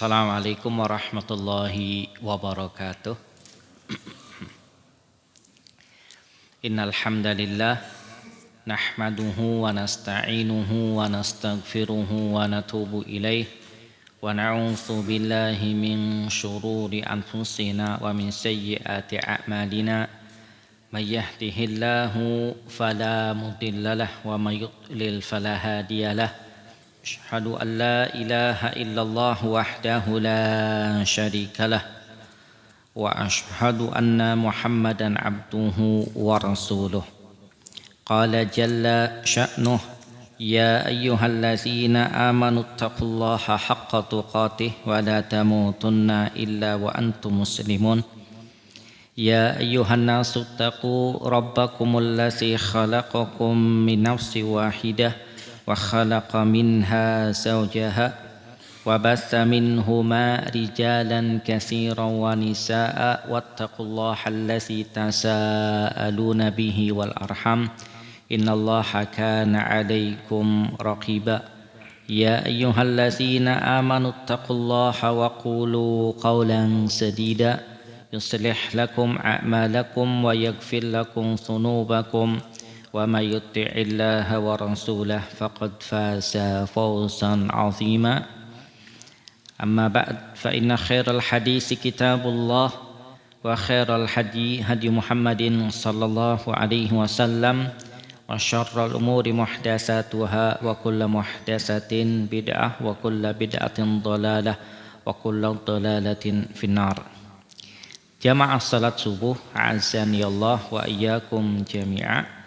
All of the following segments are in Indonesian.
Assalamualaikum warahmatullahi wabarakatuh. Innal hamdalillah nahmaduhu wa nasta'inuhu wa nastaghfiruhu wa natubu ilaih wa na'udzu billahi min syururi anfusina wa min sayyiati a'malina may yahdihillahu fala mudhillalah wa may yudlil fala hadiyalah. Asyhadu an la ilaha illallah wahdahu la syarikalah wa asyhadu anna Muhammadan abduhu wa rasuluh. Qala jalla sya'nuh ya ayyuhallazina amanu taqullaha haqqa tuqatih wa la tamutunna illa wa antum muslimun. Ya ayyuhan nasu taqu rabbakumul ladzi khalaqakum min nafsin wahidah wa khalaqa minha zawjaha wa bassa minhuma rijalan katsiran wa nisaa'a wattaqullaha allazi tasaaluna bihi wal arham innallaha kana 'alaikum raqiba. Ya ayyuhallazina amanu taqullaha wa qulu qawlan sadida yuslih lakum a'malakum wa yaghfir lakum dhunubakum wa may yuti'illaha wa rasulahu faqad faza fawzan 'azima. Amma ba'd fa inna khairal hadits kitabullah wa khairal hadi Muhammadin sallallahu alaihi wasallam wa syarrul umuri muhdatsatuha wa kullu muhdatsatin bid'ah wa kullu bid'atin dhalalah wa kullu dhalalatin finnar. Jamaah salat subuh azani Allah wa iyyakum jami'a.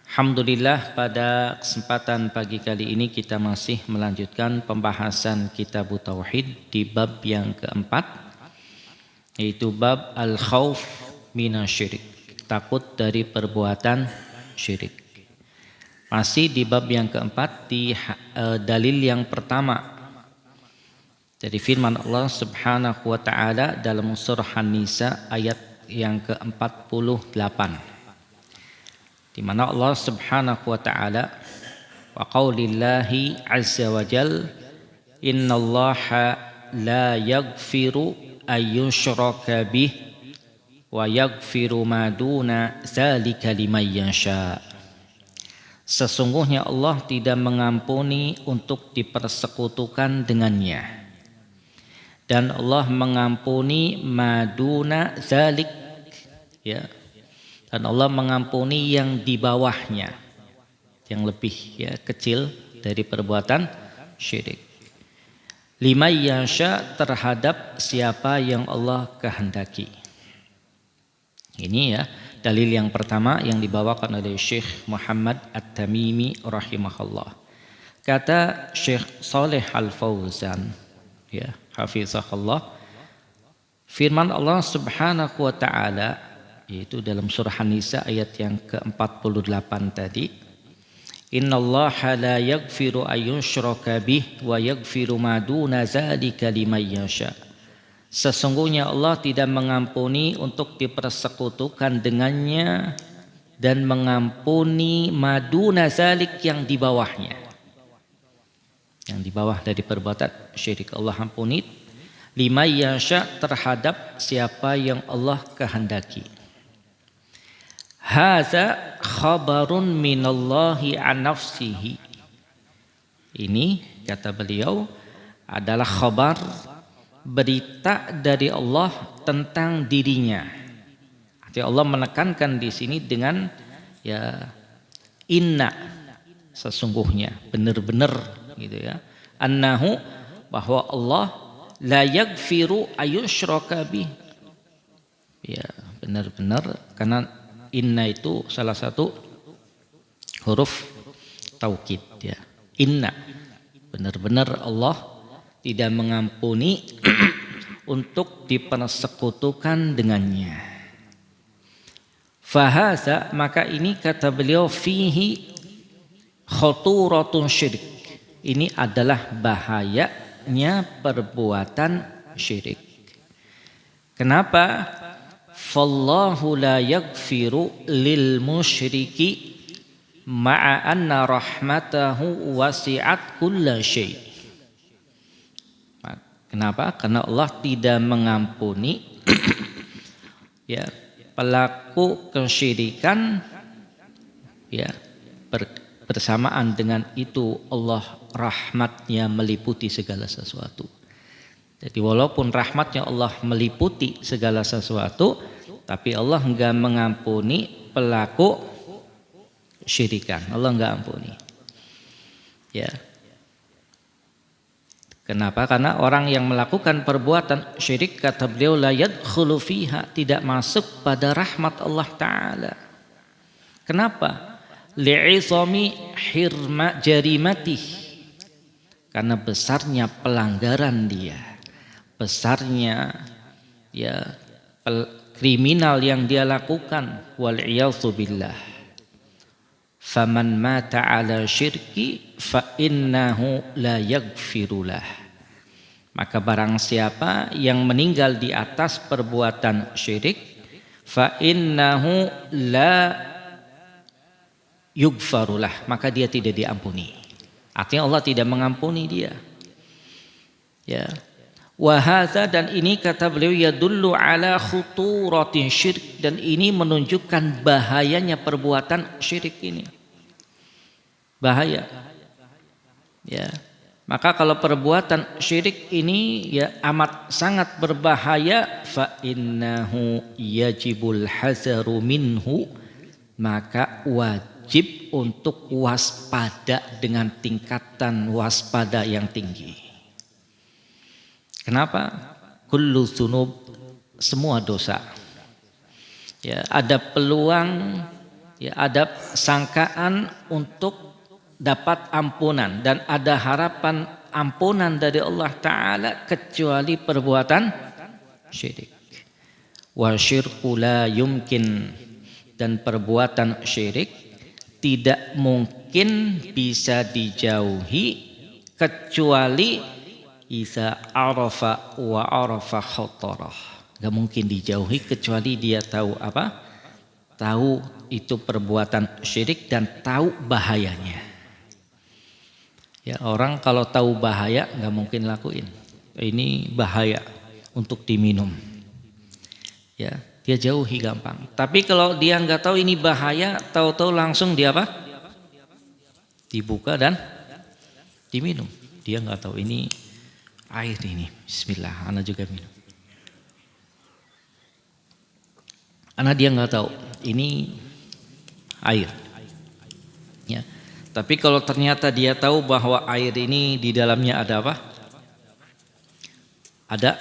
Alhamdulillah, pada kesempatan pagi kali ini kita masih melanjutkan pembahasan kitab Tauhid di bab yang keempat, yaitu bab al-khauf minasyirik, takut dari perbuatan syirik. Masih di bab yang keempat, di dalil yang pertama dari firman Allah Subhanahu wa taala dalam surah An-Nisa ayat yang ke-48. Di mana Allah Subhanahu wa taala wa qaulillahi azza wa jal innallaha la yaghfiru ayyushraka bih wa yaghfiru ma duna dzalika liman yasha. Sesungguhnya Allah tidak mengampuni untuk dipersekutukan dengannya, dan Allah mengampuni maduna dzalik, ya, dan Allah mengampuni yang di bawahnya, yang lebih kecil dari perbuatan syirik. Liman yasha, terhadap siapa yang Allah kehendaki. Ini dalil yang pertama yang dibawakan oleh Syekh Muhammad At-Tamimi rahimahullah. Kata Syekh Shalih Al-Fauzan, hafizahullah, firman Allah Subhanahu wa taala yaitu dalam surah An-Nisa ayat yang ke-48 tadi, innallaha la yaghfiru ayyushraka bih wa yaghfiru ma duna dzalika liman yasha. Sesungguhnya Allah tidak mengampuni untuk dipersekutukan dengannya, dan mengampuni maduna dzalik, yang di bawahnya, yang di bawah dari perbuatan syirik Allah ampuni. Liman yasha, terhadap siapa yang Allah kehendaki. Hadza khabarun minallahi an nafsihi. Ini, kata beliau, adalah khabar, berita dari Allah tentang dirinya. Artinya Allah menekankan di sini dengan inna, sesungguhnya, benar-benar gitu ya. Annahu, bahwa Allah la yaghfiru ayyushraka bih. Ya, benar-benar, karena inna itu salah satu huruf taukid, ya. Inna, benar-benar Allah tidak mengampuni untuk dipersekutukan dengannya. Fahaza, maka ini, kata beliau, fihi khuturatun syirik. Ini adalah bahayanya perbuatan syirik. Kenapa? Fallahu la yaghfiru lil musyriki ma'a anna rahmatahu wasi'at kulla syai'. Kenapa? Karena Allah tidak mengampuni ya pelaku kesyirikan, ya bersamaan dengan itu Allah rahmatnya meliputi segala sesuatu. Jadi walaupun rahmatnya Allah meliputi segala sesuatu, tapi Allah enggak mengampuni pelaku syirikan. Allah enggak ampuni. Ya. Kenapa? Karena orang yang melakukan perbuatan syirik, kata beliau, la yadkhulu fiha, tidak masuk pada rahmat Allah Ta'ala. Kenapa? Li'izami hirma jarimatih, karena besarnya pelanggaran dia, besarnya ya kriminal yang dia lakukan. Wal'iyadzu billah. Faman mata ala syirki fa innahu la yaghfirulah. Maka barang siapa yang meninggal di atas perbuatan syirik, fa innahu la yughfarulah, maka dia tidak diampuni. Artinya Allah tidak mengampuni dia. Ya. Wa hadza, dan ini kata beliau, yadullu ala khuturatin syirk, dan ini menunjukkan bahayanya perbuatan syirik ini. Bahaya. Ya. Maka kalau perbuatan syirik ini ya amat sangat berbahaya, fa innahu yajibul hazaru minhu, maka wajib untuk waspada dengan tingkatan waspada yang tinggi. Kenapa? Kullu dzunub, semua dosa. Ya, ada peluang, ya ada sangkaan untuk dapat ampunan dan ada harapan ampunan dari Allah Ta'ala kecuali perbuatan syirik. Wa syirku la yumkin, dan perbuatan syirik tidak mungkin bisa dijauhi kecuali iza arafa wa arafa khatarah. Gak mungkin dijauhi kecuali dia tahu apa? Tahu itu perbuatan syirik dan tahu bahayanya. Ya, orang kalau tahu bahaya nggak mungkin lakuin. Ini bahaya untuk diminum. Ya, dia jauhi gampang. Tapi kalau dia nggak tahu ini bahaya, tahu-tahu langsung dia apa? Dibuka dan diminum. Dia nggak tahu ini air ini. Bismillah, ana juga minum. Ana dia nggak tahu ini air. Ya. Tapi kalau ternyata dia tahu bahwa air ini di dalamnya ada apa? Ada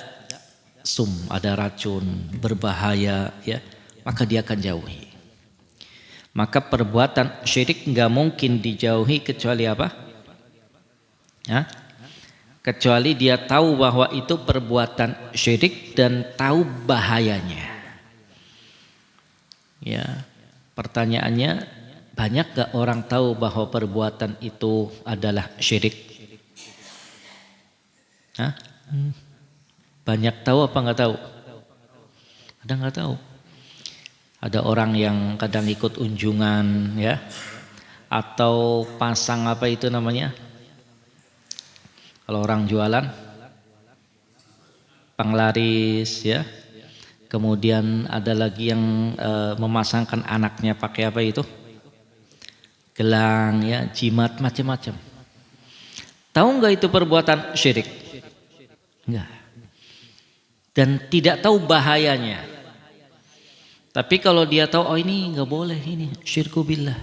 sum, ada racun, berbahaya, ya, maka dia akan jauhi. Maka perbuatan syirik nggak mungkin dijauhi kecuali apa? Ya? Kecuali dia tahu bahwa itu perbuatan syirik dan tahu bahayanya. Ya, pertanyaannya, banyak gak orang tahu bahwa perbuatan itu adalah syirik? Hah? Banyak tahu apa nggak tahu? Ada nggak tahu? Ada orang yang kadang ikut unjungan, ya, atau pasang apa itu namanya? Kalau orang jualan, panglaris, ya. Kemudian ada lagi yang memasangkan anaknya pakai apa itu? Gelang, ya, jimat, macam-macam. Tahu nggak itu perbuatan syirik? Enggak. Dan tidak tahu bahayanya. Tapi kalau dia tahu, oh ini nggak boleh, ini syirku billah.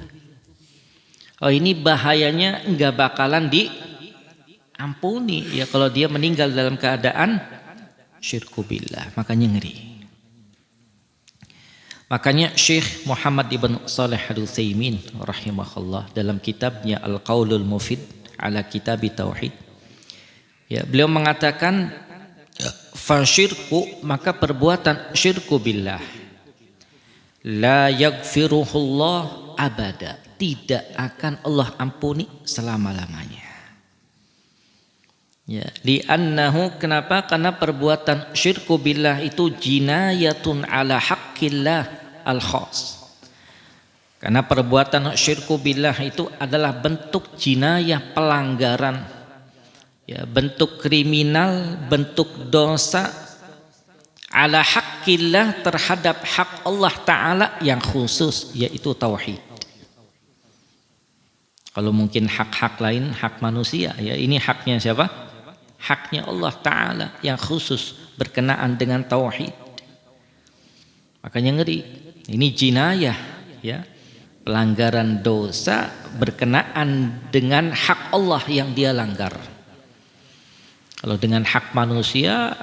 Oh ini bahayanya nggak bakalan diampuni. Ya kalau dia meninggal dalam keadaan syirku billah, makanya ngeri. Makanya Syekh Muhammad ibn Shalih Al-Utsaimin rahimahullah dalam kitabnya Al-Qaulul Mufid ala Kitab Tauhid, ya, beliau mengatakan fasyirku, maka perbuatan syirku billah, la yaghfiruhullah abada, tidak akan Allah ampuni selama-lamanya. Ya, li'annahu, kenapa? Karena perbuatan syirku billah itu jinayatun ala haqqillah al-khas. Karena perbuatan syirku billah itu adalah bentuk jinayah, pelanggaran ya, bentuk kriminal, bentuk dosa ala haqqillah, terhadap hak Allah Ta'ala yang khusus, yaitu tauhid. Kalau mungkin hak-hak lain, hak manusia, ya ini haknya siapa? Haknya Allah Ta'ala yang khusus berkenaan dengan tauhid. Makanya ngeri, ini jinayah, ya, pelanggaran dosa berkenaan dengan hak Allah yang dia langgar. Kalau dengan hak manusia,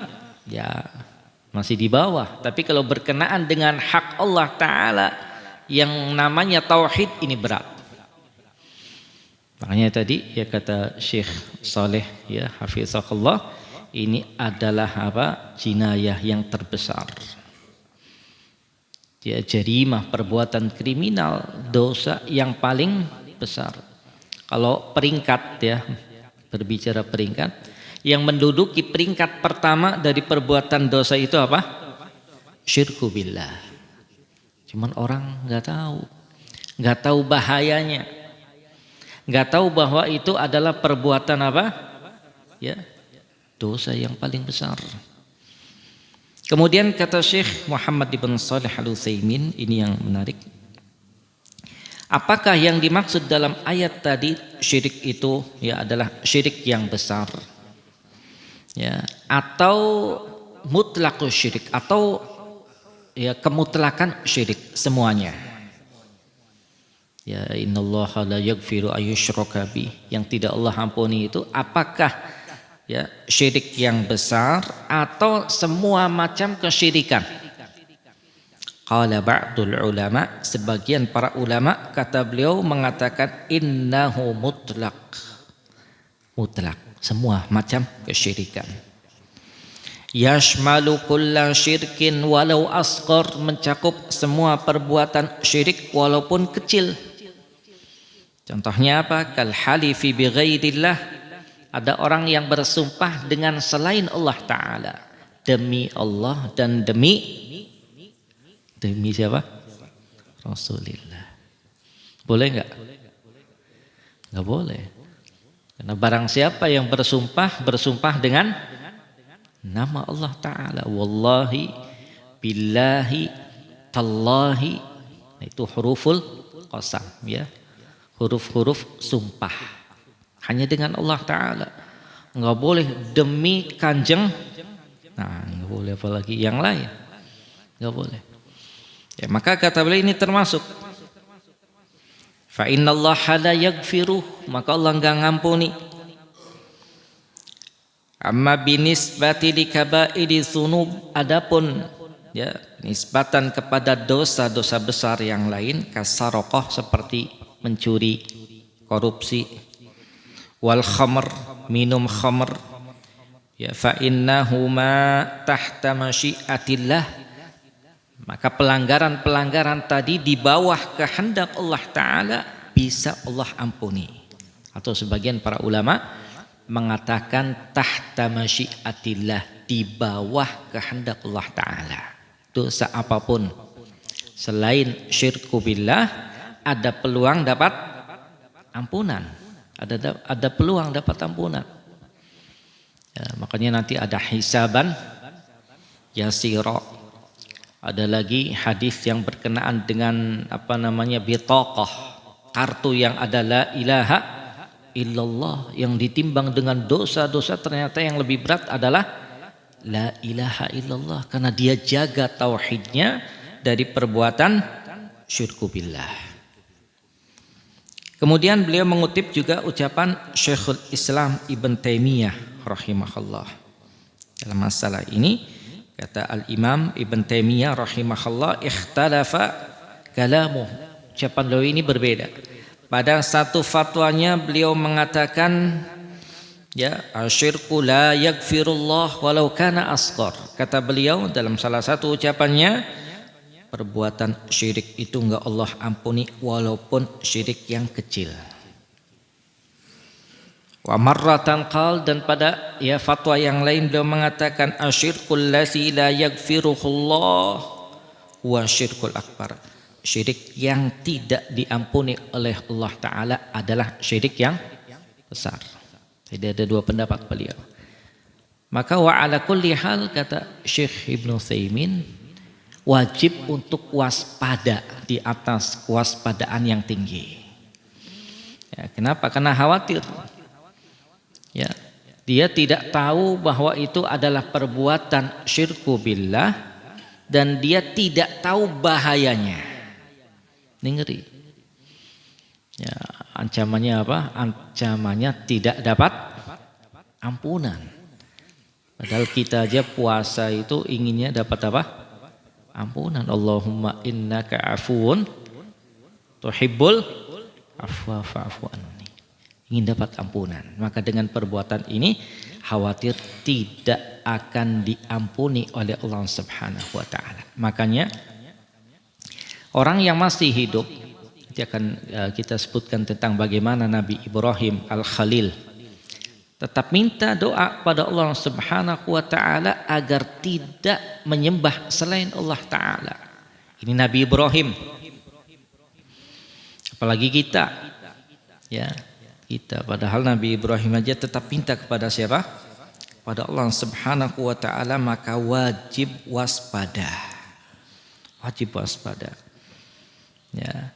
ya masih di bawah. Tapi kalau berkenaan dengan hak Allah Ta'ala yang namanya tauhid, ini berat. Makanya tadi ya kata Syekh Saleh, ya hafizahullah, ini adalah apa? Jinayah yang terbesar. Ya, jarimah, perbuatan kriminal, dosa yang paling besar. Kalau peringkat, ya, berbicara peringkat, yang menduduki peringkat pertama dari perbuatan dosa itu apa? Syirku billah. Cuman orang nggak tahu bahayanya, nggak tahu bahwa itu adalah perbuatan apa? Ya, dosa yang paling besar. Kemudian kata Syekh Muhammad ibn Shalih Al-Utsaimin, ini yang menarik. Apakah yang dimaksud dalam ayat tadi syirik itu ya adalah syirik yang besar? Ya, atau mutlaqus syirik, atau ya kemutlakan syirik semuanya. Ya, innallaha la yaghfiru ayyushraka bih, yang tidak Allah ampuni itu apakah ya syirik yang besar atau semua macam kesyirikan? Qala ba'dul ulama, sebagian para ulama kata beliau mengatakan innahu mutlaq, semua macam kesyirikan. Yashmalu kulla syirkin walau asghar, mencakup semua perbuatan syirik walaupun kecil. Contohnya apa? Kal halifi bi ghairillah, ada orang yang bersumpah dengan selain Allah Ta'ala, demi Allah dan demi siapa? Rasulullah. Boleh enggak? Enggak boleh. Karena barang siapa yang bersumpah dengan nama Allah Ta'ala, wallahi, billahi, tallahi, itu huruful qasam, ya, huruf-huruf sumpah hanya dengan Allah Ta'ala. Enggak boleh demi kanjeng, nah enggak boleh apalagi yang lain, enggak boleh. Ya, maka kata beliau ini termasuk fa innallaha la yaghfiruh, maka Allah enggak ngampuni. Amma binisbati li kabairi dzunub, adapun ya nisbatan kepada dosa-dosa besar yang lain, kasaraqah, seperti mencuri, korupsi, wal khamr, minum khamr, ya fa innahuma tahta masyiatillah, maka pelanggaran-pelanggaran tadi di bawah kehendak Allah Ta'ala bisa Allah ampuni. Atau sebagian para ulama mengatakan tahta masyiatillah, di bawah kehendak Allah Ta'ala. Dosa apapun selain syirku billah ada peluang dapat ampunan, ada peluang dapat ampunan. Ya, makanya nanti ada hisaban yasira. Ada lagi hadis yang berkenaan dengan apa namanya bitaqah, kartu yang ada la ilaha illallah, yang ditimbang dengan dosa-dosa ternyata yang lebih berat adalah la ilaha illallah, karena dia jaga tauhidnya dari perbuatan syirku billah. Kemudian beliau mengutip juga ucapan Syekhul Islam Ibn Taimiyah rahimahullah dalam masalah ini. Kata Al-Imam Ibn Taimiyah rahimahullah, ikhtalafa kalamuh, ucapan beliau ini berbeda. Pada satu fatwanya beliau mengatakan ya asyirku la yaghfirullah walau kana asghar. Kata beliau dalam salah satu ucapannya, perbuatan syirik itu enggak Allah ampuni walaupun syirik yang kecil. Wa marratan qal, dan pada ya fatwa yang lain beliau mengatakan asyirkul lazi la yaghfiruhullah wa syirkul akbar. Syirik yang tidak diampuni oleh Allah Ta'ala adalah syirik yang besar. Jadi ada dua pendapat beliau. Maka wa ala kulli hal, kata Syekh Ibnu Utsaimin, wajib untuk waspada di atas kewaspadaan yang tinggi. Ya, kenapa? Karena khawatir. Ya, dia tidak tahu bahwa itu adalah perbuatan syirku billah dan dia tidak tahu bahayanya. Ini ngeri. Ya, ancamannya apa? Ancamannya tidak dapat ampunan. Padahal kita aja puasa itu inginnya dapat apa? Ampunan. Allahumma innaka afuun tuhibbul afwa fa'fu anni. Ingin dapat ampunan. Maka dengan perbuatan ini khawatir tidak akan diampuni oleh Allah Subhanahu wa taala. Makanya orang yang masih hidup, nanti akan kita sebutkan tentang bagaimana Nabi Ibrahim Al-Khalil tetap minta doa pada Allah Subhanahu wa taala agar tidak menyembah selain Allah taala. Ini Nabi Ibrahim. Apalagi kita. Ya, kita padahal Nabi Ibrahim aja tetap minta kepada siapa? Pada Allah Subhanahu wa taala, maka wajib waspada. Wajib waspada. Ya.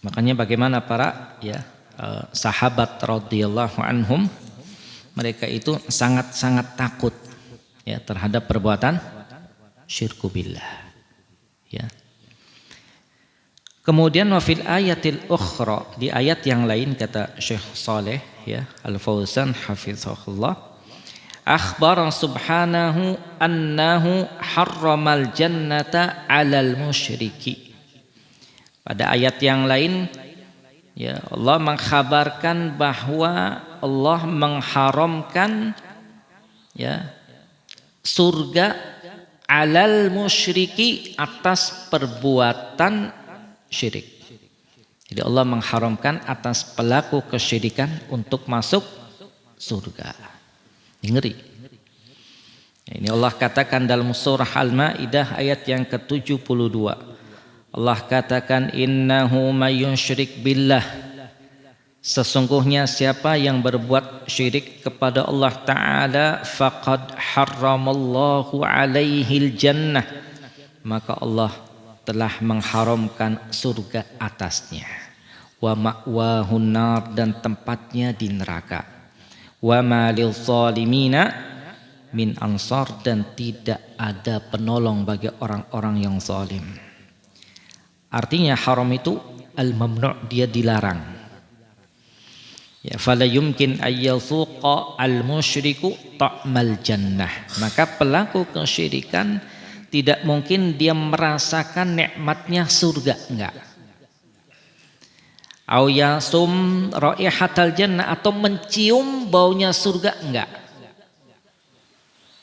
Makanya bagaimana para sahabat radhiyallahu anhum, mereka itu sangat-sangat takut ya terhadap perbuatan syirku billah. Ya. Kemudian wa fil ayatil ukhra, di ayat yang lain kata Syekh Saleh ya Al-Fauzan hafizahullah, akhbara subhanahu annahu harramal jannata 'alal musyriki. Pada ayat yang lain ya Allah mengkhabarkan bahwa Allah mengharamkan ya surga alal musyriki, atas perbuatan syirik. Jadi Allah mengharamkan atas pelaku kesyirikan untuk masuk surga. Ngeri. Ini Allah katakan dalam surah Al-Maidah ayat yang ke-72. Allah katakan innahu may yusyrik billah, sesungguhnya siapa yang berbuat syirik kepada Allah Ta'ala, faqad harramallahu alaihil jannah, maka Allah telah mengharamkan surga atasnya. Wa ma'wahun nar, dan tempatnya di neraka. Wa ma lil zalimina min ansar, dan tidak ada penolong bagi orang-orang yang zalim. Artinya haram itu al-mamnu', dia dilarang. Ya, fala yumkin ayyasuqa al-musyriku ta'mal jannah, maka pelaku kesyirikan tidak mungkin dia merasakan nikmatnya surga, enggak. Au yasum raihatal jannah, atau mencium baunya surga, enggak.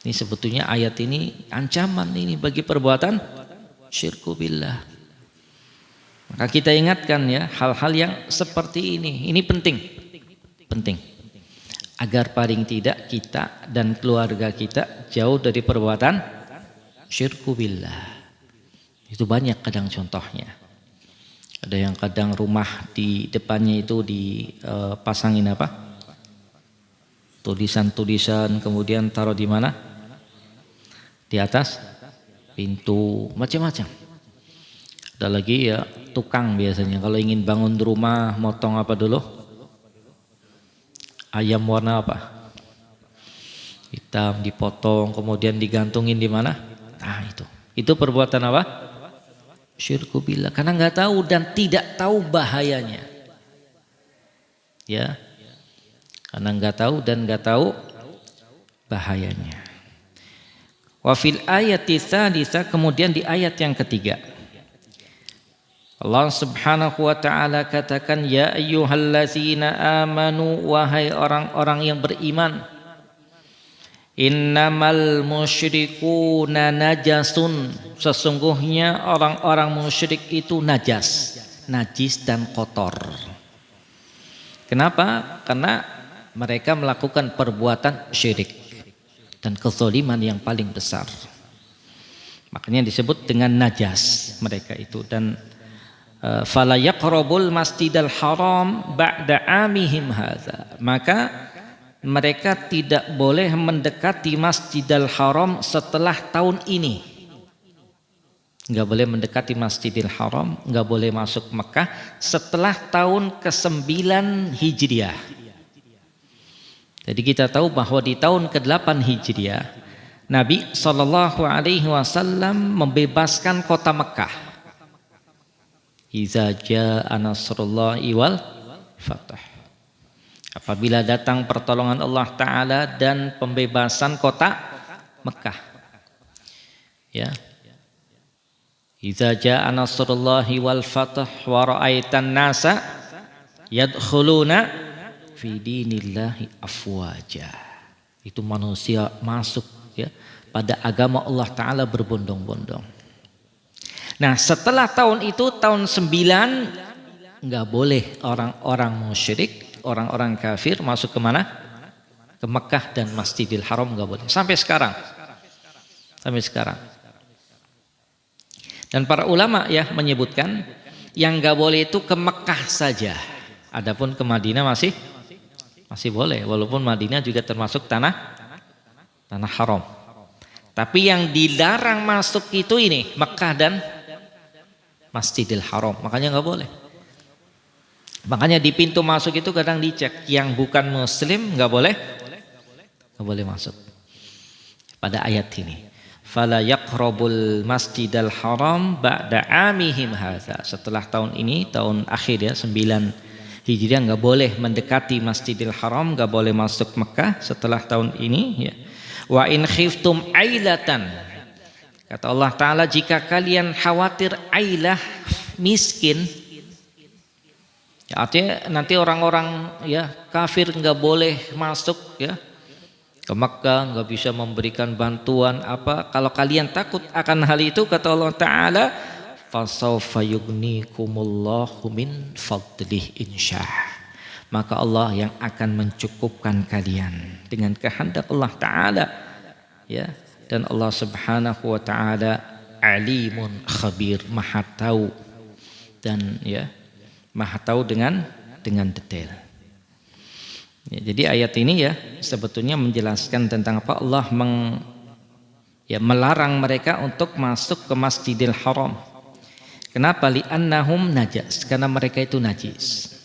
Ini sebetulnya ayat ini ancaman ini bagi perbuatan syirku billah. Maka kita ingatkan ya hal-hal yang seperti ini penting agar paling tidak kita dan keluarga kita jauh dari perbuatan syirku billah. Itu banyak kadang contohnya. Ada yang kadang rumah di depannya itu dipasangin apa? Tulisan-tulisan, kemudian taruh di mana? Di atas pintu, macam-macam. Ada lagi ya tukang biasanya kalau ingin bangun rumah motong apa dulu? Ayam warna apa? Hitam, dipotong kemudian digantungin di mana? Nah itu perbuatan apa? Syirku billah, karena nggak tahu dan tidak tahu bahayanya. Ya, karena nggak tahu dan nggak tahu bahayanya. Wa fil ayati tsalitsah, kemudian di ayat yang ketiga Allah Subhanahu wa taala katakan, ya ayyuhallazina amanu, wahai orang-orang yang beriman, innamal musyrikuna najasun, sesungguhnya orang-orang musyrik itu najis dan kotor. Kenapa? Karena mereka melakukan perbuatan syirik dan kezaliman yang paling besar. Makanya disebut dengan najas mereka itu. Dan fala yaqrabul masjidal haram ba'da amihim hadza, maka mereka tidak boleh mendekati Masjidil Haram setelah tahun ini. Nggak boleh mendekati Masjidil Haram, nggak boleh masuk Mekah setelah tahun ke-9 Hijriah. Jadi kita tahu bahwa di tahun ke-8 Hijriah Nabi SAW membebaskan kota Mekah. Iza jaa nasrullahi wal fath. Apabila datang pertolongan Allah Ta'ala dan pembebasan kota Mekah. Ya. Iza jaa nasrullahi wal fath wa ra'aitan nasa yadkhuluna fi dinillahi afwaja. Itu manusia masuk ya pada agama Allah Ta'ala berbondong-bondong. Nah setelah tahun itu tahun 9 nggak boleh orang-orang musyrik, orang-orang kafir masuk ke mana? Ke Mekah dan Masjidil Haram nggak boleh sampai sekarang. Sampai sekarang. Dan para ulama ya menyebutkan yang nggak boleh itu ke Mekah saja. Adapun ke Madinah masih boleh, walaupun Madinah juga termasuk tanah haram. Tapi yang dilarang masuk itu ini Mekah dan Masjidil Haram, makanya nggak boleh. Makanya di pintu masuk itu kadang dicek yang bukan Muslim nggak boleh masuk. Pada ayat ini, fala yaqrabul Masjidil Haram ba'da amihim hadza. Setelah tahun ini, tahun akhir ya 9 Hijriah nggak boleh mendekati Masjidil Haram, nggak boleh masuk Mekah setelah tahun ini ya. Wa in khiftum ailatan, kata Allah Ta'ala, jika kalian khawatir ailah, miskin ya, artinya nanti orang-orang ya kafir nggak boleh masuk ya ke Mekah, nggak bisa memberikan bantuan apa. Kalau kalian takut akan hal itu, kata Allah Ta'ala, fasawfa yugnikumullahu min fadlih insya'ah, maka Allah yang akan mencukupkan kalian dengan kehendak Allah Ta'ala ya. Dan Allah Subhanahu wa Ta'ala alimun khabir, maha tahu dan ya maha tahu dengan detail ya. Jadi ayat ini ya sebetulnya menjelaskan tentang apa Allah melarang mereka untuk masuk ke Masjidil Haram. Kenapa? Li'annahum najas, karena mereka itu najis.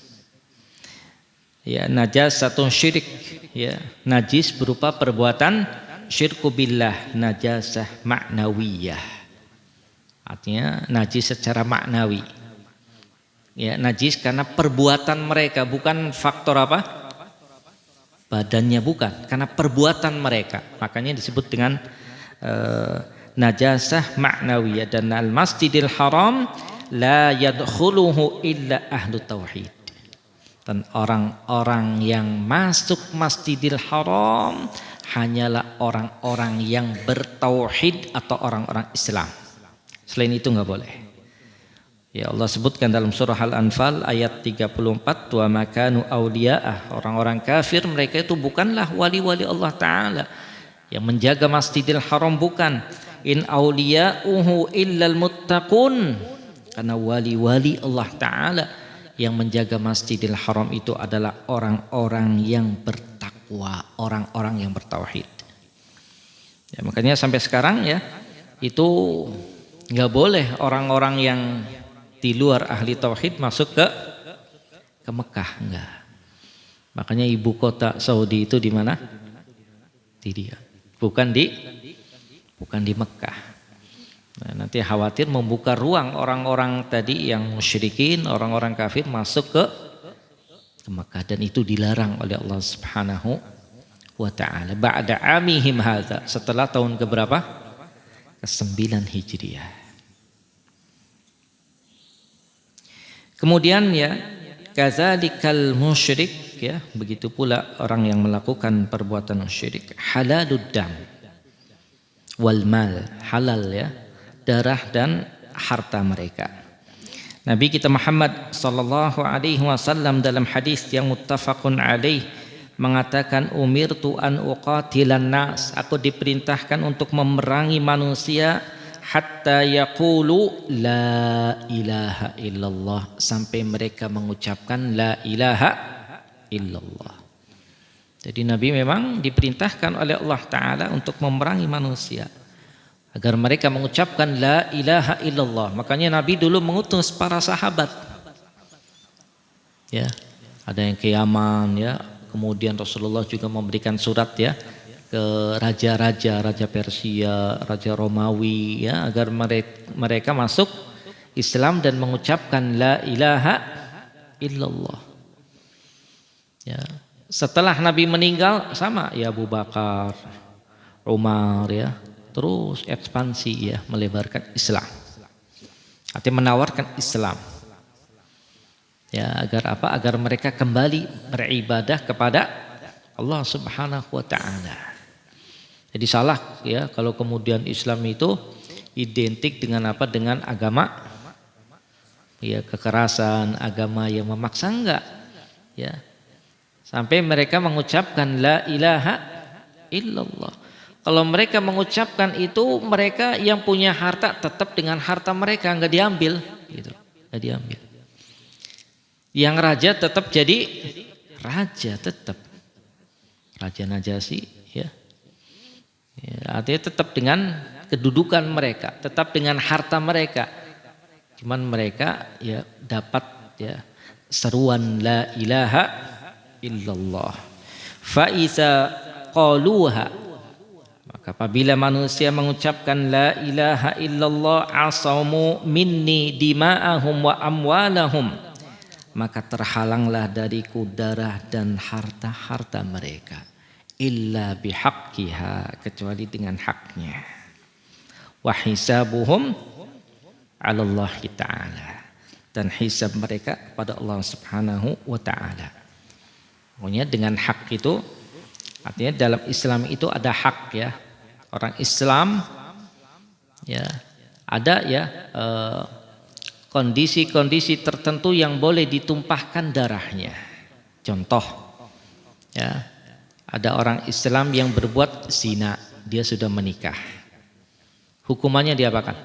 Ya, najasatun syirik, ya, najis berupa perbuatan syirku billah, najasah ma'nawiyah. Artinya najis secara maknawi. Ya, najis karena perbuatan mereka, bukan faktor apa? Badannya bukan, karena perbuatan mereka. Makanya disebut dengan najasah ma'nawiyah. Dan al-Masjidil Haram la yadkhuluhu illa ahlu tauhid. Dan orang-orang yang masuk Masjidil Haram hanyalah orang-orang yang bertauhid atau orang-orang Islam. Selain itu nggak boleh. Ya Allah sebutkan dalam surah Al-Anfal ayat 34, wa makanu awliya'ah, orang-orang kafir mereka itu bukanlah wali-wali Allah Ta'ala yang menjaga Masjidil Haram, bukan. In awliya'uhu illal muttaqun, karena wali-wali Allah Ta'ala yang menjaga Masjidil Haram itu adalah orang-orang yang bertakwa, orang-orang yang bertauhid ya. Makanya sampai sekarang ya itu nggak boleh orang-orang yang di luar ahli tauhid masuk ke Mekah, enggak. Makanya ibu kota Saudi itu di mana? Di Riyadh, bukan di Mekah. Nah, nanti khawatir membuka ruang orang-orang tadi yang musyrikin, orang-orang kafir masuk ke Mekah, dan itu dilarang oleh Allah Subhanahu wa Ta'ala. Ba'da amihim hadza, setelah tahun keberapa? Ke-9 Hijriah. Kemudian ya, kazalikal musyrik ya, begitu pula orang yang melakukan perbuatan syirik, halalud dam wal mal, halal ya, darah dan harta mereka. Nabi kita Muhammad sallallahu alaihi wasallam dalam hadis yang muttafaqun alaih mengatakan, umirtu an uqatilan nas, aku diperintahkan untuk memerangi manusia hatta yaqulu la ilaha illallah, sampai mereka mengucapkan la ilaha illallah. Jadi Nabi memang diperintahkan oleh Allah Ta'ala untuk memerangi manusia agar mereka mengucapkan la ilaha illallah. Makanya Nabi dulu mengutus para sahabat, ya, ada yang ke Yaman, ya, kemudian Rasulullah juga memberikan surat, ya, ke raja-raja, raja Persia, raja Romawi, ya, agar mereka masuk Islam dan mengucapkan la ilaha illallah. Ya. Setelah Nabi meninggal sama, ya, Abu Bakar, Umar, ya, terus ekspansi, ya, melebarkan Islam. Artinya menawarkan Islam. Ya, agar apa? Agar mereka kembali beribadah kepada Allah Subhanahu wa taala. Jadi salah, ya, kalau kemudian Islam itu identik dengan apa? Dengan agama, ya, kekerasan, agama yang memaksa, enggak, ya. Sampai mereka mengucapkan la ilaha illallah. Kalau mereka mengucapkan itu, mereka yang punya harta tetap dengan harta mereka, enggak diambil, gitu. Enggak diambil. Yang raja tetap jadi raja, tetap Raja Najasyi, ya. Ya, artinya tetap dengan kedudukan mereka, tetap dengan harta mereka. Cuman mereka, ya, dapat, ya, seruan la ilaha illallah. Fa iza qaluha, maka apabila manusia mengucapkan la ilaha illallah, asamu minni dima'ahum wa amwalahum, maka terhalanglah dariku darah dan harta-harta mereka, illa bihaqqiha, kecuali dengan haknya, wa hisabuhum 'ala Allah ta'ala, dan hisab mereka pada Allah Subhanahu wa ta'ala. Pokoknya dengan hak itu, artinya dalam Islam itu ada hak, ya. Orang Islam, ya, ada, ya, kondisi-kondisi tertentu yang boleh ditumpahkan darahnya. Contoh, ya, ada orang Islam yang berbuat zina, dia sudah menikah. Hukumannya diapakan?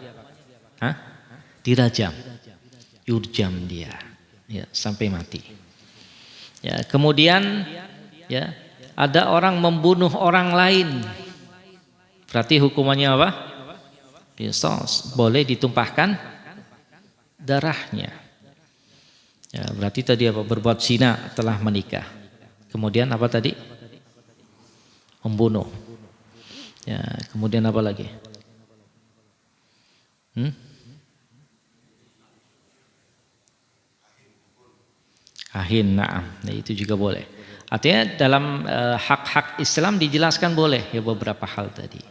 Hah? Dirajam, yurjam dia, ya, sampai mati. Ya, kemudian, ya, ada orang membunuh orang lain, berarti hukumannya apa? Qisas, boleh ditumpahkan darahnya. Ya, berarti tadi apa? Berbuat zina telah menikah. Kemudian apa tadi? Membunuh. Ya, kemudian apa lagi? Kahin, naam. Nah, itu juga boleh. Artinya dalam hak-hak Islam dijelaskan boleh, ya, beberapa hal tadi.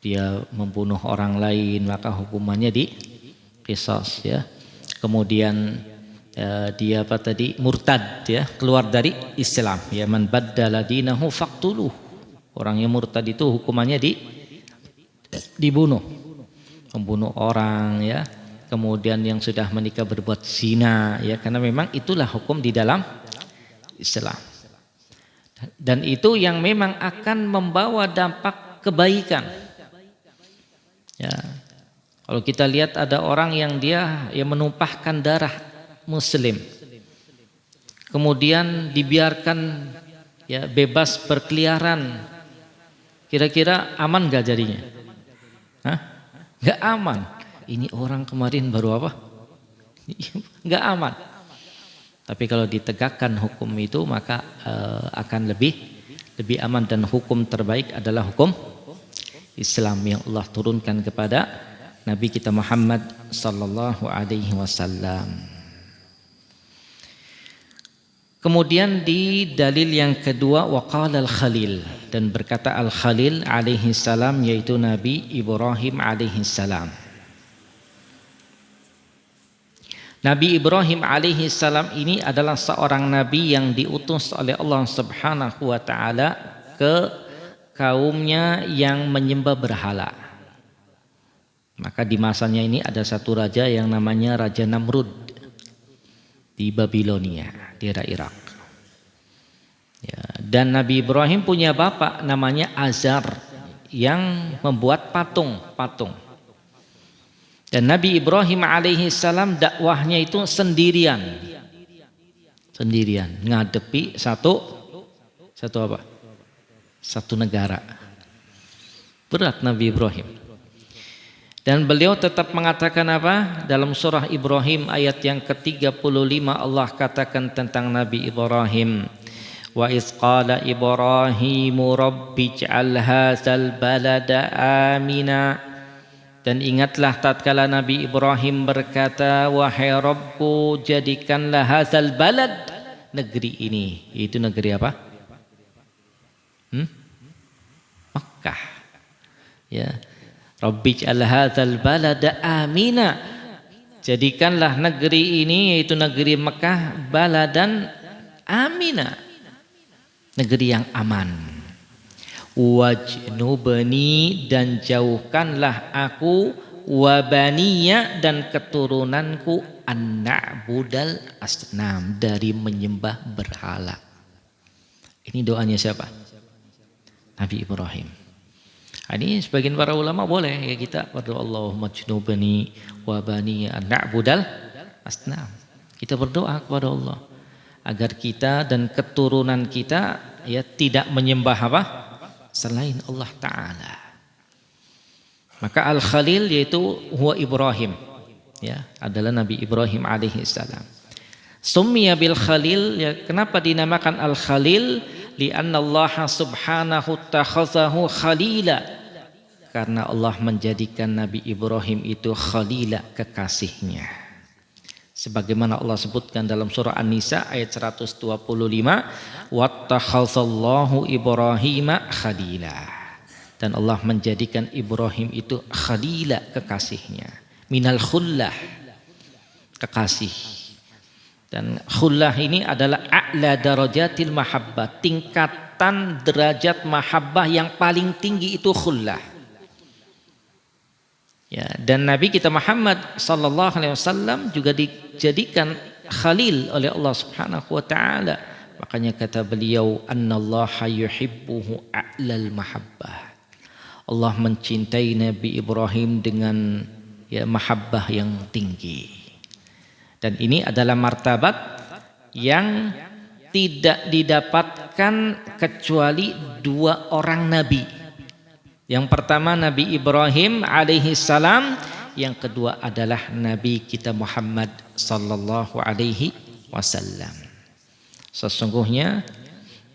Dia membunuh orang lain, maka hukumannya di qisas, ya. Kemudian dia apa tadi? Murtad, ya, keluar dari Islam. Ya, man baddala dinahu faqtuluh. Orang yang murtad itu hukumannya dibunuh. Membunuh orang, ya. Kemudian yang sudah menikah berbuat zina, ya, karena memang itulah hukum di dalam Islam. Dan itu yang memang akan membawa dampak kebaikan. Ya. Kalau kita lihat ada orang yang dia menumpahkan darah muslim, kemudian dibiarkan, ya, bebas berkeliaran, kira-kira aman gak jadinya? Hah? Gak aman. Ini orang kemarin baru apa? Gak aman. Tapi kalau ditegakkan hukum itu, maka akan lebih aman, dan hukum terbaik adalah hukum Islam yang Allah turunkan kepada Nabi kita Muhammad sallallahu alaihi wasallam. Kemudian di dalil yang kedua, waqala al-Khalil, dan berkata al-Khalil alaihi salam, yaitu Nabi Ibrahim alaihi salam. Nabi Ibrahim alaihi salam ini adalah seorang nabi yang diutus oleh Allah Subhanahu wa taala ke kaumnya yang menyembah berhala. Maka di masanya ini ada satu raja yang namanya Raja Namrud di Babilonia, daerah Irak. Ya, dan Nabi Ibrahim punya bapak namanya Azar yang membuat patung. Dan Nabi Ibrahim alaihi salam dakwahnya itu sendirian ngadepi satu Satu apa? Satu negara. Berat Nabi Ibrahim. Dan beliau tetap mengatakan apa? Dalam surah Ibrahim ayat yang ke-35 Allah katakan tentang Nabi Ibrahim. Wa iz qala Ibrahimu rabbij'al hadzal balada amina. Dan ingatlah tatkala Nabi Ibrahim berkata, wahai Rabbku, jadikanlah hadzal balad, negeri ini. Itu negeri apa? Makkah. Ya. Rabbij'al hadzal balada amina. Jadikanlah negeri ini, yaitu negeri Mekah, baladan amina, negeri yang aman. Wajnubni, dan jauhkanlah aku, wabaniya, dan keturunanku, an-na'budal asnam, dari menyembah berhala. Ini doanya siapa? Nabi Ibrahim. Ini sebagian para ulama boleh ya kita berdoa Allahumma jnubni wa bani an na'budal asnam. Kita berdoa kepada Allah agar kita dan keturunan kita ya tidak menyembah apa selain Allah Ta'ala. Maka Al-Khalil yaitu huwa Ibrahim, ya, adalah Nabi Ibrahim alaihi salam. Summiya bil Khalil, ya, kenapa dinamakan Al-Khalil? Li'anna Allah subhanahu takhazahu khalila, karena Allah menjadikan Nabi Ibrahim itu khalila, kekasihnya. Sebagaimana Allah sebutkan dalam surah An-Nisa ayat 125, wattakhazallahu Ibrahima khalila, dan Allah menjadikan Ibrahim itu khalila, kekasihnya. Minal khullah, kekasih. Dan khullah ini adalah a'la darajatil mahabbah, tingkatan derajat mahabbah yang paling tinggi itu khullah. Ya, dan Nabi kita Muhammad sallallahu alaihi wasallam juga dijadikan khalil oleh Allah Subhanahu wa taala. Makanya kata beliau, annallaha yuhibbuhu a'lal mahabbah. Allah mencintai Nabi Ibrahim dengan ya mahabbah yang tinggi. Dan ini adalah martabat yang tidak didapatkan kecuali dua orang nabi. Yang pertama Nabi Ibrahim alaihi salam, yang kedua adalah Nabi kita Muhammad sallallahu alaihi wasallam. Sesungguhnya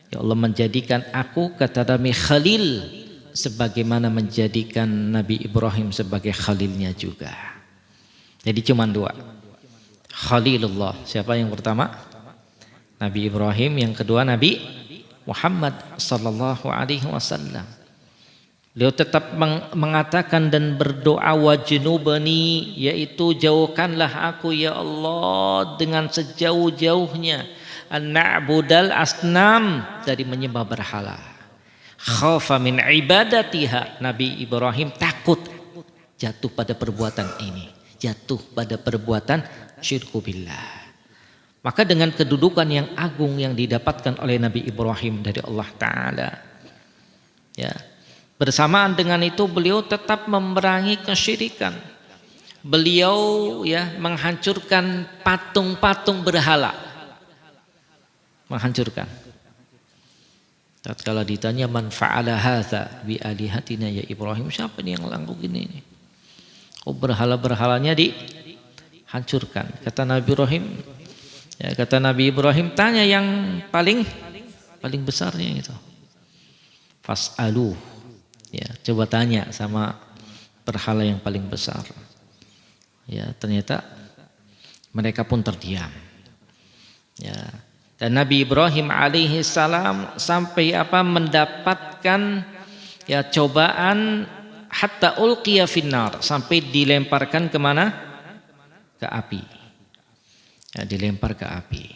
ya Allah menjadikan aku, kata Nabi, khalil, sebagaimana menjadikan Nabi Ibrahim sebagai khalilnya juga. Jadi cuma dua. Khalilullah, siapa yang pertama? Nabi Ibrahim, yang kedua Nabi Muhammad sallallahu alaihi wasallam. Beliau tetap mengatakan dan berdoa wajnubni, yaitu jauhkanlah aku ya Allah dengan sejauh-jauhnya an-na'budal asnam, dari menyembah berhala. Khafa min ibadatiha, Nabi Ibrahim takut jatuh pada perbuatan ini, jatuh pada perbuatan syirku billah. Maka dengan kedudukan yang agung yang didapatkan oleh Nabi Ibrahim dari Allah Ta'ala, ya, bersamaan dengan itu beliau tetap memerangi kesyirikan. Beliau ya menghancurkan patung-patung berhala. Menghancurkan. Tatkala ditanya man fa'ala hadza bi alihatina ya Ibrahim, siapa nih yang lakukan ini? Oh, berhala-berhalanya dihancurkan. Kata Nabi Ibrahim, ya, kata Nabi Ibrahim, tanya yang paling besarnya itu. Fas'aluh. Ya, coba tanya sama berhala yang paling besar. Ya, ternyata mereka pun terdiam. Ya, dan Nabi Ibrahim alaihi salam sampai mendapatkan ya cobaan hatta ulqiya finnar, sampai dilemparkan kemana? Ke api. Ya, dilempar ke api.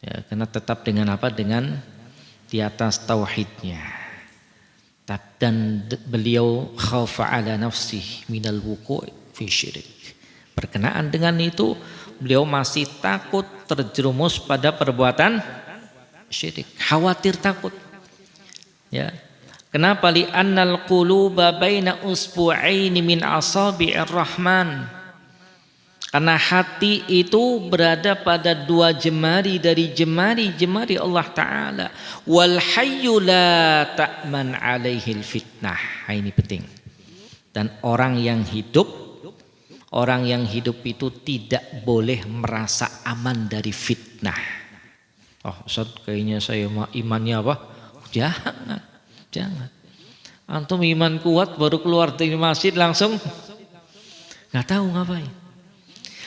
Ya, karena tetap dengan apa? Dengan di atas tauhidnya. Dan beliau khafa ala nafsih minal wuku' fi syirik. Berkenaan dengan itu beliau masih takut terjerumus pada perbuatan syirik, khawatir, takut. Ya. Kenapa? Li annal quluba baina usbu'aini min asabi'ir rahman. Karena hati itu berada pada dua jemari dari jemari-jemari Allah Ta'ala. Wal hayyu la ta'man alaihil fitnah. Ini penting. Dan orang yang hidup itu tidak boleh merasa aman dari fitnah. Oh Ustaz, kayaknya saya imannya apa? Jangan. Antum iman kuat baru keluar dari masjid langsung nggak tahu ngapain.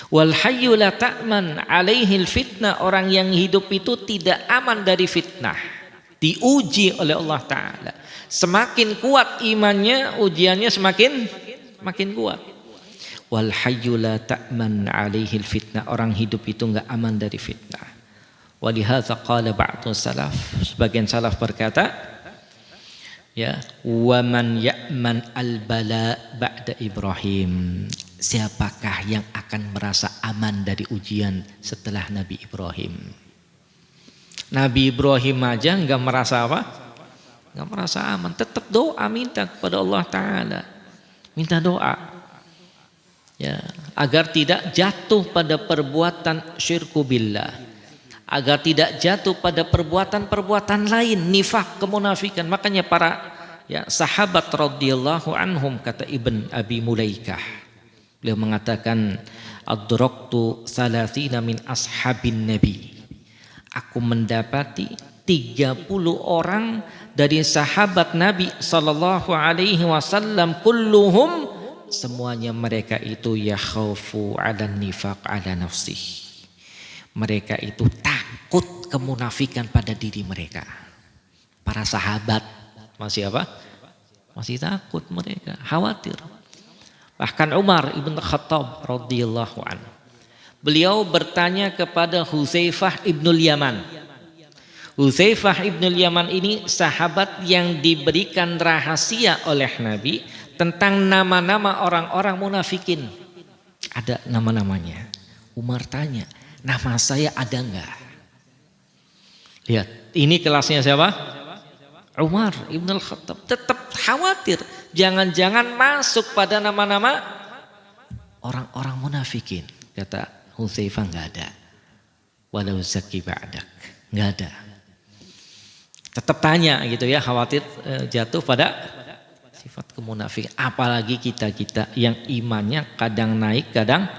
Wal hayyu la ta'man alaihil fitnah, orang yang hidup itu tidak aman dari fitnah. Diuji oleh Allah Ta'ala. Semakin kuat imannya, ujiannya semakin kuat. Wal hayyu la ta'man alaihil fitnah, orang hidup itu enggak aman dari fitnah. Walihadza qala ba'du salaf, sebagian salaf berkata, ya, wa man ya'man al-bala ba'da Ibrahim. Siapakah yang akan merasa aman dari ujian setelah Nabi Ibrahim? Nabi Ibrahim aja enggak merasa apa? Enggak merasa aman. Tetap doa, minta kepada Allah Ta'ala. Minta doa. Ya, agar tidak jatuh pada perbuatan syirku billah. Agar tidak jatuh pada perbuatan-perbuatan lain, nifak, kemunafikan. Makanya para sahabat radhiyallahu anhum, kata Ibn Abi Mulaikah, beliau mengatakan, adraktu salathina min ashabin nabi. Aku mendapati 30 orang dari sahabat Nabi sallallahu alaihi wasallam, kulluhum, semuanya mereka itu yakhaufu 'alan nifaq 'ala nafsih. Mereka itu takut kemunafikan pada diri mereka. Para sahabat masih apa? Masih takut mereka, khawatir. Bahkan Umar ibn Khattab radhiyallahu anhu, beliau bertanya kepada Hudzaifah ibnul Yaman. Hudzaifah ibnul Yaman ini sahabat yang diberikan rahasia oleh Nabi tentang nama-nama orang-orang munafikin. Ada nama-namanya. Umar tanya, nama saya ada enggak? Lihat, ini kelasnya siapa? Umar ibn Khattab. Tetap khawatir, jangan-jangan masuk pada nama-nama orang-orang munafikin. Kata Hudzaifah, enggak ada. Walau zaki ba'dak, enggak ada. Tetap tanya gitu ya, khawatir jatuh pada sifat kemunafikan. Apalagi kita-kita yang imannya kadang naik, kadang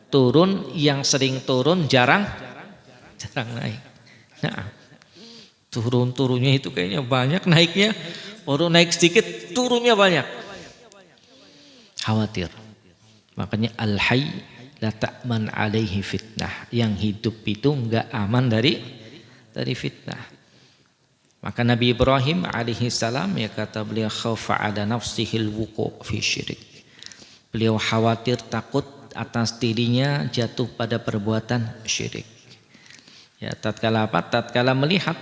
turun, yang sering turun jarang naik. Nah, turun-turunnya itu kayaknya banyak, naiknya baru naik sedikit, turunnya banyak. Khawatir. Makanya al-hayy la ta'man alaihi fitnah. Yang hidup itu enggak aman dari fitnah. Maka Nabi Ibrahim alaihi salam, ya kata beliau, khaufa ala nafsihil wuqu' fi syirik. Beliau khawatir, takut atas dirinya jatuh pada perbuatan syirik. Ya, tatkala apa? Tatkala melihat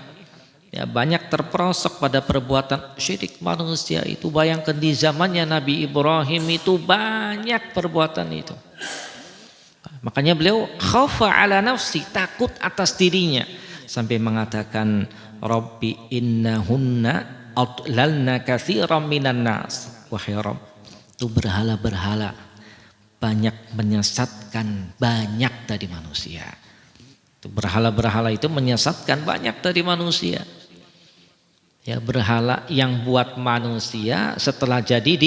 ya banyak terperosok pada perbuatan syirik manusia itu. Bayangkan di zamannya Nabi Ibrahim itu banyak perbuatan itu. Makanya beliau khaufa ala nafsi, takut atas dirinya, sampai mengatakan, Rabbi innahunna adlalna katsiran minan nas. Wahai Rabb, itu berhala-berhala banyak menyesatkan banyak dari manusia. Itu berhala-berhala itu menyesatkan banyak dari manusia. Ya, berhala yang buat manusia setelah jadi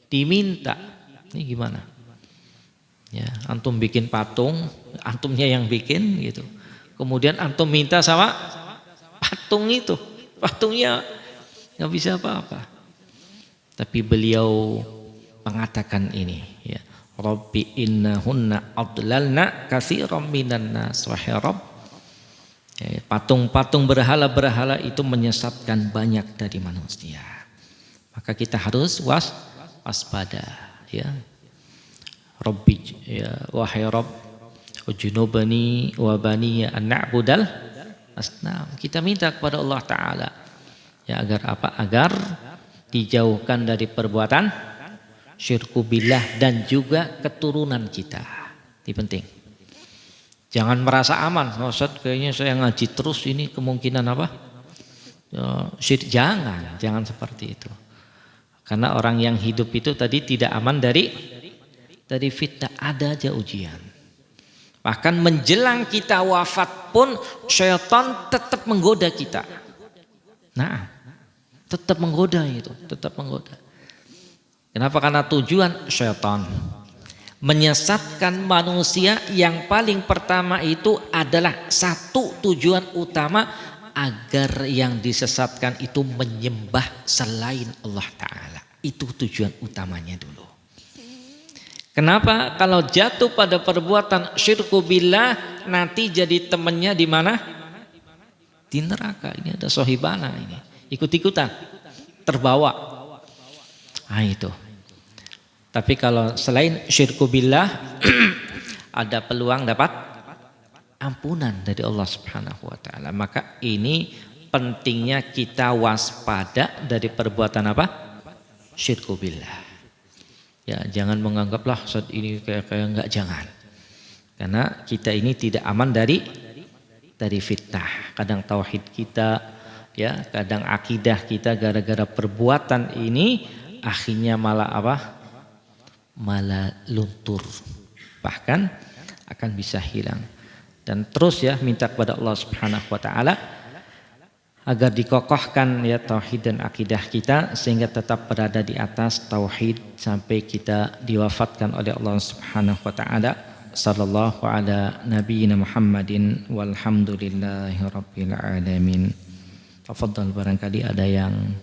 diminta. Ini gimana? Ya, antum bikin patung, antumnya yang bikin gitu. Kemudian antum minta sama patung itu, patungnya nggak bisa apa-apa. Tapi beliau mengatakan ini, ya, Rabbi innahunna adlalna katsiran minan nas. Wahai Rabb, ya, patung-patung berhala-berhala itu menyesatkan banyak dari manusia. Maka kita harus waspada, ya. Rabbi, ya, wahai Rabb, ujnubani wa baniya an na'budal asnam. Kita minta kepada Allah Ta'ala, ya, agar apa? Agar dijauhkan dari perbuatan syirku billah dan juga keturunan kita. Ini penting. Jangan merasa aman. Ustaz, kayaknya saya ngaji terus, ini kemungkinan apa? Ya, syirik. Jangan seperti itu. Karena orang yang hidup itu tadi tidak aman dari dari fitnah, ada aja ujian. Bahkan menjelang kita wafat pun syaitan tetap menggoda kita. Nah, tetap menggoda itu, tetap menggoda. Kenapa? Karena tujuan syaitan menyesatkan manusia yang paling pertama itu adalah satu tujuan utama, agar yang disesatkan itu menyembah selain Allah Ta'ala. Itu tujuan utamanya dulu. Kenapa? Kalau jatuh pada perbuatan syirku billah, nanti jadi temannya di mana? Di neraka. Ini ada sohibana ini. Ikut-ikutan, terbawa. Nah itu. Tapi kalau selain syirku billah, ada peluang dapat ampunan dari Allah Subhanahu wa taala. Maka ini pentingnya kita waspada dari perbuatan apa? Syirku billah. Ya, jangan menganggaplah saat ini kayak enggak, jangan. Karena kita ini tidak aman dari fitnah. Kadang tauhid kita, ya, kadang akidah kita gara-gara perbuatan ini akhirnya malah apa? Malah luntur. Bahkan akan bisa hilang. Dan terus ya minta kepada Allah Subhanahu wa taala agar dikokohkan ya tauhid dan akidah kita sehingga tetap berada di atas tauhid sampai kita diwafatkan oleh Allah Subhanahu wa taala. Sallallahu ala nabiyyina Muhammadin walhamdulillahi rabbil alamin. Tafadhal, barangkali ada yang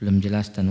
belum jelas dan